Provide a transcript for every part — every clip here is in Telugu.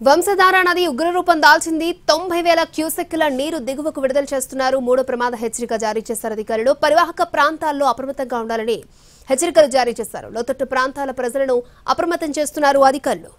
వంశధార నది ఉగ్రరూపం దాల్చింది. 90,000 క్యూసెక్కుల నీరు దిగువకు విడుదల చేస్తున్నారు. మూడో ప్రమాద హెచ్చరిక జారీ చేశారు అధికారులు. పరివాహక ప్రాంతాల్లో అప్రమత్తంగా ఉండాలని హెచ్చరికలు జారీ చేశారు. లోతట్టు ప్రాంతాల ప్రజలను అప్రమత్తం చేస్తున్నారు అధికారులు.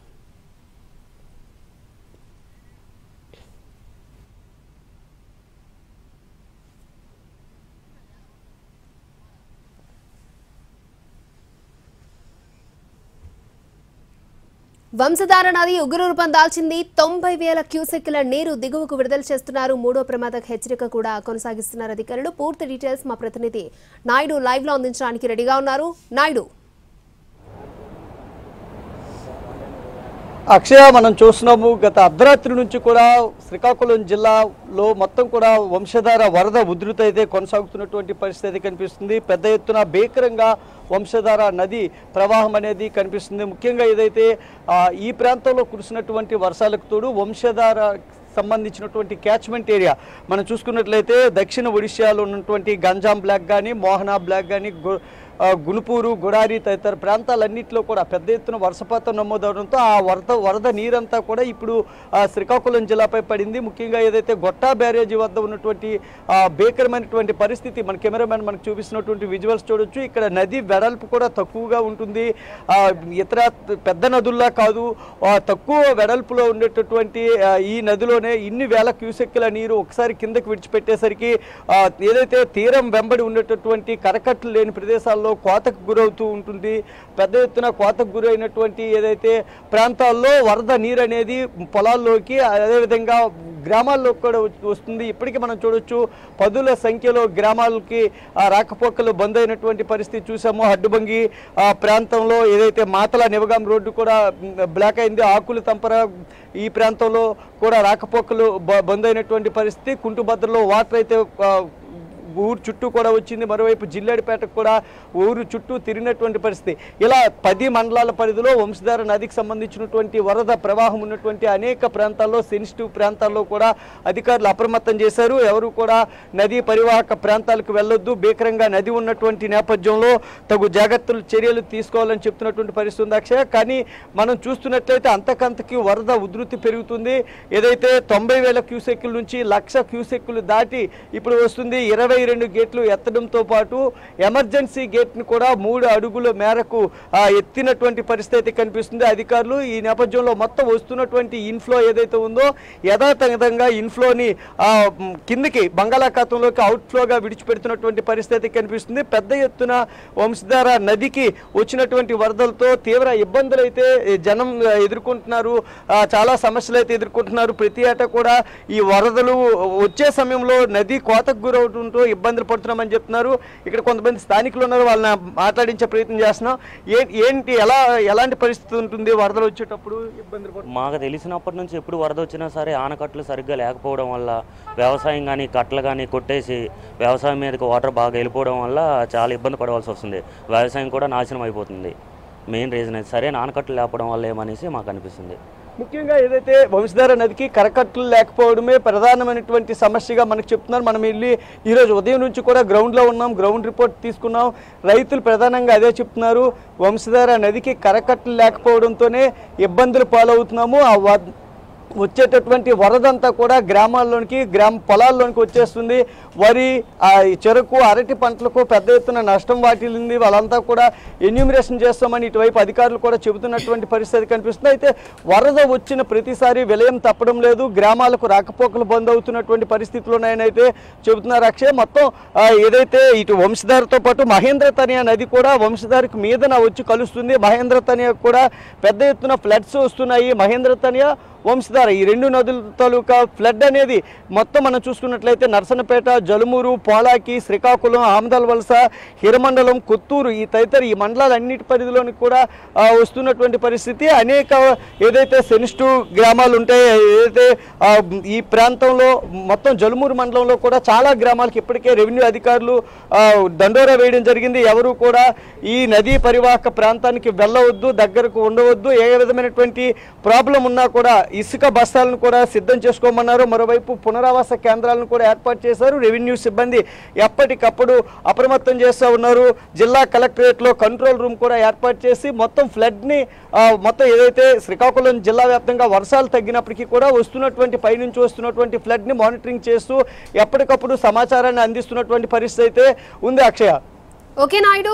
వంశధార నది ఉగ్రరూపం దాల్చింది. 90,000 క్యూసెక్కుల నీరు దిగువకు విడుదల చేస్తున్నారు. మూడో ప్రమాద హెచ్చరిక కూడా కొనసాగిస్తున్నారు అధికారులు. పూర్తి డీటెయిల్స్ మా ప్రతినిధి నాయుడు లైవ్ లో అందించడానికి రెడీగా ఉన్నారు. నాయుడు, అక్షయ, మనం చూస్తున్నాము గత అర్ధరాత్రి నుంచి కూడా శ్రీకాకుళం జిల్లాలో మొత్తం కూడా వంశధార వరద ఉధృతి అయితే కొనసాగుతున్నటువంటి పరిస్థితి కనిపిస్తుంది. పెద్ద ఎత్తున భీకరంగా వంశధార నది ప్రవాహం అనేది కనిపిస్తుంది. ముఖ్యంగా ఏదైతే ఈ ప్రాంతంలో కురిసినటువంటి వర్షాలకు తోడు వంశధార సంబంధించినటువంటి క్యాచ్మెంట్ ఏరియా మనం చూసుకున్నట్లయితే దక్షిణ ఒడిశాలో ఉన్నటువంటి గంజాం బ్లాక్ కానీ, మోహనా బ్లాక్ కానీ, గునుపూరు, గుడారి తదితర ప్రాంతాలన్నింటిలో కూడా పెద్ద ఎత్తున వర్షపాతం నమోదవడంతో ఆ వరద నీరంతా కూడా ఇప్పుడు శ్రీకాకుళం జిల్లాపై పడింది. ముఖ్యంగా ఏదైతే గొట్టా బ్యారేజీ వద్ద ఉన్నటువంటి భీకరమైనటువంటి పరిస్థితి మన కెమెరామెన్ మనకు చూపిస్తున్నటువంటి విజువల్స్ చూడొచ్చు. ఇక్కడ నది వెడల్పు కూడా తక్కువగా ఉంటుంది. ఇతర పెద్ద నదుల్లా కాదు, తక్కువ వెడల్పులో ఉండేటటువంటి ఈ నదిలోనే ఇన్ని వేల క్యూసెక్కుల నీరు ఒకసారి కిందకి విడిచిపెట్టేసరికి ఏదైతే తీరం వెంబడి ఉండేటటువంటి కరకట్లు లేని ప్రదేశాల్లో కోతకు గురవుతూ ఉంటుంది. పెద్ద ఎత్తున కోతకు గురైనటువంటి ఏదైతే ప్రాంతాల్లో వరద నీరు అనేది పొలాల్లోకి, అదేవిధంగా గ్రామాల్లోకి కూడా వస్తుంది. ఇప్పటికీ మనం చూడొచ్చు పదుల సంఖ్యలో గ్రామాలకి రాకపోకలు బంద్ అయినటువంటి పరిస్థితి చూసాము. హడ్డుబంగి ప్రాంతంలో ఏదైతే మాతల నివగాం రోడ్డు కూడా బ్లాక్ అయింది. ఆకులు తంపర ఈ ప్రాంతంలో కూడా రాకపోకలు బంద్ అయినటువంటి పరిస్థితి. కుంటుభద్రలో వాటర్ అయితే ఊరు చుట్టూ కూడా వచ్చింది. మరోవైపు జిల్లాడిపేటకు కూడా ఊరు చుట్టూ తిరిగినటువంటి పరిస్థితి. ఇలా 10 మండలాల పరిధిలో వంశధార నదికి సంబంధించినటువంటి వరద ప్రవాహం ఉన్నటువంటి అనేక ప్రాంతాల్లో, సెన్సిటివ్ ప్రాంతాల్లో కూడా అధికారులు అప్రమత్తం చేశారు. ఎవరు కూడా నదీ పరివాహక ప్రాంతాలకు వెళ్ళొద్దు, భీకరంగా నది ఉన్నటువంటి నేపథ్యంలో తగు జాగ్రత్తలు చర్యలు తీసుకోవాలని చెప్తున్నటువంటి పరిస్థితి ఉంది అక్షయ. కానీ మనం చూస్తున్నట్లయితే అంతకంతకి వరద ఉధృతి పెరుగుతుంది. ఏదైతే 90,000 క్యూసెక్కుల నుంచి 1,00,000 క్యూసెక్కులు దాటి ఇప్పుడు వస్తుంది. 22 గేట్లు ఎత్తడంతో పాటు ఎమర్జెన్సీ గేట్ను కూడా 3 అడుగుల మేరకు ఎత్తినటువంటి పరిస్థితి కనిపిస్తుంది అధికారులు. ఈ నేపథ్యంలో మొత్తం వస్తున్నటువంటి ఇన్ఫ్లో ఏదైతే ఉందో యథాతథంగా ఇన్ఫ్లోని కిందికి బంగాళాఖాతంలోకి అవుట్ఫ్లోగా విడిచిపెడుతున్నటువంటి పరిస్థితి కనిపిస్తుంది. పెద్ద ఎత్తున వంశధార నదికి వచ్చినటువంటి వరదలతో తీవ్ర ఇబ్బందులు అయితే జనం ఎదుర్కొంటున్నారు. చాలా సమస్యలు అయితే ఎదుర్కొంటున్నారు. ప్రతి ఏటా కూడా ఈ వరదలు వచ్చే సమయంలో నది కోతకు గురవుతుంటూ ఇబ్బందులు పడుతున్నామని చెప్తున్నారు. ఇక్కడ కొంతమంది స్థానికులు ఉన్నారు, వాళ్ళని మాట్లాడించే ప్రయత్నం చేస్తున్నాం. ఏంటి ఎలాంటి పరిస్థితి ఉంటుంది వరదలు వచ్చేటప్పుడు? ఇబ్బందులు మాకు తెలిసినప్పటి నుంచి ఎప్పుడు వరద వచ్చినా సరే ఆనకట్లు సరిగ్గా లేకపోవడం వల్ల వ్యవసాయం కానీ కట్టలు కానీ కొట్టేసి వ్యవసాయం మీదకి వాటర్ బాగా వెళ్ళిపోవడం వల్ల చాలా ఇబ్బంది పడవలసి వస్తుంది. వ్యవసాయం కూడా నాశనం అయిపోతుంది. మెయిన్ రీజన్ అయితే సరే ఆనకట్లు లేకపోవడం వల్ల ఏమనేసి మాకు అనిపిస్తుంది. ముఖ్యంగా ఏదైతే వంశధార నదికి కరకట్లు లేకపోవడమే ప్రధానమైనటువంటి సమస్యగా మనకు చెప్తున్నారు. మనం వెళ్ళి ఈరోజు ఉదయం నుంచి కూడా గ్రౌండ్లో ఉన్నాం, గ్రౌండ్ రిపోర్ట్ తీసుకున్నాం. రైతులు ప్రధానంగా అదే చెప్తున్నారు. వంశధార నదికి కరకట్లు లేకపోవడంతోనే ఇబ్బందులు పాలవుతున్నాము. వచ్చేటటువంటి వరదంతా కూడా గ్రామాల్లోనికి, పొలాల్లోనికి వచ్చేస్తుంది. వరి, చెరకు, అరటి పంటలకు పెద్ద ఎత్తున నష్టం వాటిల్లింది. వాళ్ళంతా కూడా ఎన్యూమరేషన్ చేస్తామని ఇటువైపు అధికారులు కూడా చెబుతున్నటువంటి పరిస్థితి కనిపిస్తుంది. అయితే వరద వచ్చిన ప్రతిసారి విలయం తప్పడం లేదు. గ్రామాలకు రాకపోకలు బంద్ అవుతున్నటువంటి పరిస్థితుల్లోనైతే చెబుతున్నారు అక్షయ్. మొత్తం ఏదైతే ఇటు వంశధారతో పాటు మహేంద్ర తనయ నది కూడా వంశధారకు మీదన వచ్చి కలుస్తుంది. మహేంద్ర తనయ కూడా పెద్ద ఎత్తున ఫ్లడ్స్ వస్తున్నాయి. మహేంద్ర తనయ, వంశధార ఈ 2 నదుల తాలూకా ఫ్లడ్ అనేది మొత్తం మనం చూసుకున్నట్లయితే నర్సనపేట, జలుమూరు, పోలాకి, శ్రీకాకుళం, ఆమదల వలస, హిరమండలం, కొత్తూరు ఈ తదితర ఈ మండలాలన్నిటి పరిధిలోనికి కూడా వస్తున్నటువంటి పరిస్థితి. అనేక ఏదైతే సెన్సిటివ్ గ్రామాలు ఉంటాయో, ఏదైతే ఈ ప్రాంతంలో మొత్తం జలుమూరు మండలంలో కూడా చాలా గ్రామాలకు ఇప్పటికే రెవెన్యూ అధికారులు దండోరా వేయడం జరిగింది. ఎవరు కూడా ఈ నదీ పరివాహక ప్రాంతానికి వెళ్ళవద్దు, దగ్గరకు ఉండవద్దు, ఏ విధమైనటువంటి ప్రాబ్లం ఉన్నా కూడా ఇసుక బస్తాలను కూడా సిద్ధం చేసుకోమన్నారు. మరోవైపు పునరావాస కేంద్రాలను కూడా ఏర్పాటు చేశారు. రెవెన్యూ సిబ్బంది ఎప్పటికప్పుడు అప్రమత్తం చేస్తూ ఉన్నారు. జిల్లా కలెక్టరేట్లో కంట్రోల్ రూమ్ కూడా ఏర్పాటు చేసి మొత్తం ఫ్లడ్ని మొత్తం ఏదైతే శ్రీకాకుళం జిల్లా వ్యాప్తంగా వర్షాలు తగ్గినప్పటికీ కూడా వస్తున్నటువంటి పైనుంచి వస్తున్నటువంటి ఫ్లడ్ని మానిటరింగ్ చేస్తూ ఎప్పటికప్పుడు సమాచారాన్ని అందిస్తున్నటువంటి పరిస్థితి అయితే ఉంది. అక్షయ. ఓకే నాయుడు.